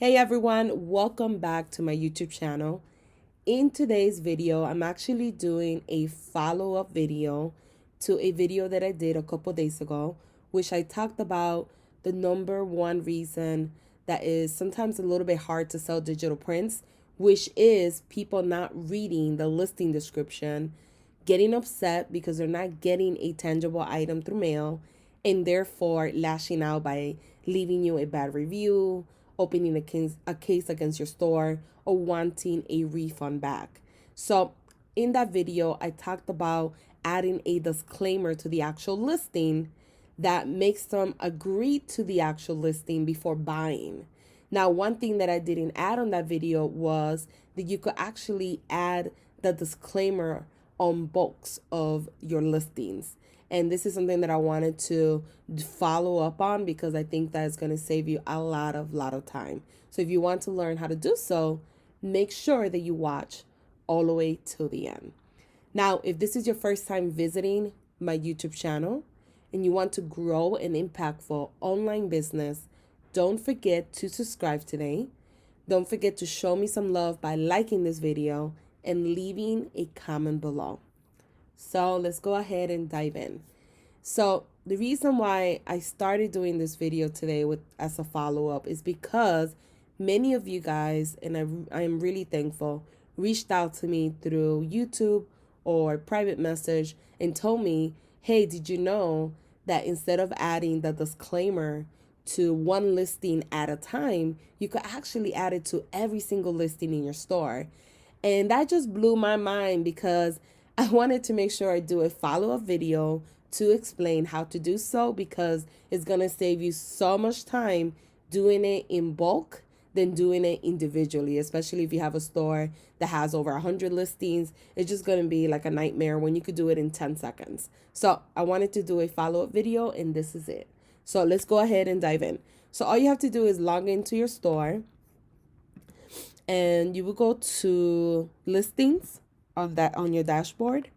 Hey everyone, welcome back to my YouTube channel. In today's video, I'm actually doing a follow-up video to a video that I did a couple days ago, which I talked about the number one reason that is sometimes a little bit hard to sell digital prints, which is people not reading the listing description, getting upset because they're not getting a tangible item through mail, and therefore lashing out by leaving you a bad review, opening a case against your store, or wanting a refund back. So in that video, I talked about adding a disclaimer to the actual listing that makes them agree to the actual listing before buying. Now, one thing that I didn't add on that video was that you could actually add the disclaimer on books of your listings. And this is something that I wanted to follow up on because I think that is going to save you a lot of time. So if you want to learn how to do so, make sure that you watch all the way till the end. Now, if this is your first time visiting my YouTube channel and you want to grow an impactful online business, don't forget to subscribe today. Don't forget to show me some love by liking this video and leaving a comment below. So let's go ahead and dive in. So the reason why I started doing this video today as a follow-up is because many of you guys, and I am really thankful, reached out to me through YouTube or private message and told me, hey, did you know that instead of adding the disclaimer to one listing at a time, you could actually add it to every single listing in your store? And that just blew my mind because I wanted to make sure I do a follow-up video to explain how to do so, because it's going to save you so much time doing it in bulk than doing it individually, especially if you have a store that has over 100 listings. It's just going to be like a nightmare when you could do it in 10 seconds. So I wanted to do a follow-up video, and this is it. So let's go ahead and dive in. So all you have to do is log into your store, and you will go to listings on your dashboard.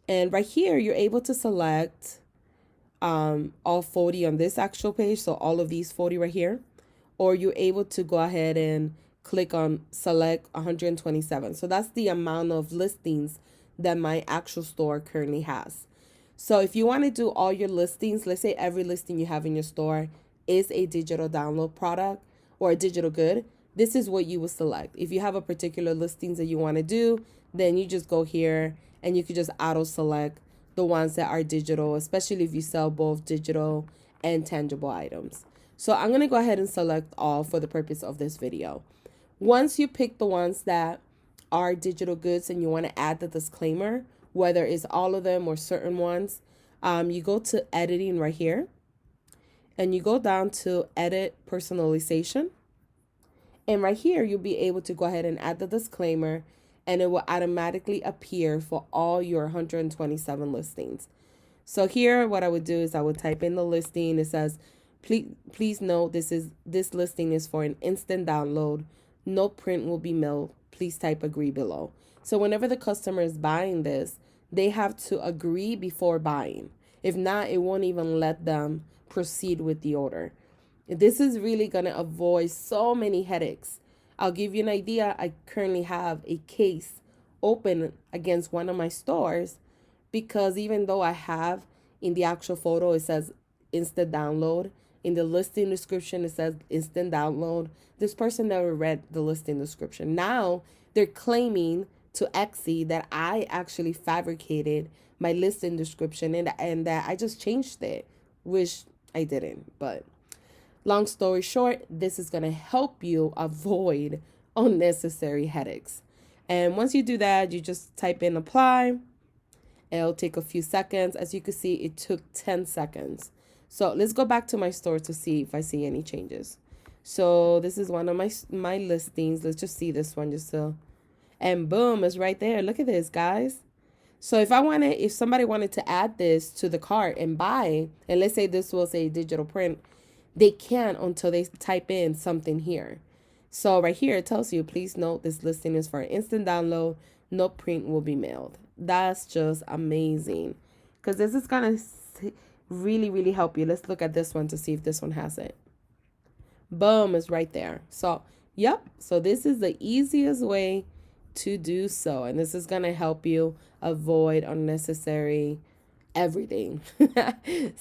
And right here, you're able to select all 40 on this actual page. So all of these 40 right here. Or you're able to go ahead and click on select 127. So that's the amount of listings that my actual store currently has. So if you want to do all your listings, let's say every listing you have in your store is a digital download product or a digital good, this is what you would select. If you have a particular listings that you want to do, then you just go here and you could just auto select the ones that are digital, especially if you sell both digital and tangible items. So I'm going to go ahead and select all for the purpose of this video. Once you pick the ones that are digital goods and you want to add the disclaimer, whether it's all of them or certain ones, you go to editing right here and you go down to edit personalization. And right here, you'll be able to go ahead and add the disclaimer, and it will automatically appear for all your 127 listings. So here, what I would do is I would type in the listing. It says, please note this listing is for an instant download. No print will be mailed. Please type agree below. So whenever the customer is buying this, they have to agree before buying. If not, it won't even let them proceed with the order. This is really going to avoid so many headaches. I'll give you an idea. I currently have a case open against one of my stores because even though I have in the actual photo, it says instant download. In the listing description, it says instant download. This person never read the listing description. Now they're claiming to Etsy that I actually fabricated my listing description and that I just changed it, which I didn't. But long story short, this is going to help you avoid unnecessary headaches. And once you do that, you just type in apply. It'll take a few seconds. As you can see, it took 10 seconds. So let's go back to my store to see if I see any changes. So this is one of my listings. Let's just see this one and boom, it's right there. Look at this, guys. So if somebody wanted to add this to the cart and buy, and let's say this was a digital print, they can't until they type in something here. So right here, it tells you, please note this listing is for instant download. No print will be mailed. That's just amazing because this is going to really help you. Let's look at this one to see if this one has it. Boom, is right there. So, yep. So this is the easiest way to do so. And this is going to help you avoid unnecessary everything.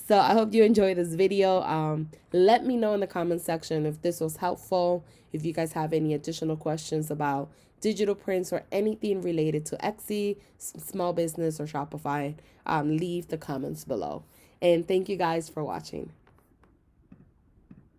So I hope you enjoyed this video. Let me know in the comment section if this was helpful. If you guys have any additional questions about digital prints or anything related to Etsy, small business, or Shopify, leave the comments below. And thank you guys for watching.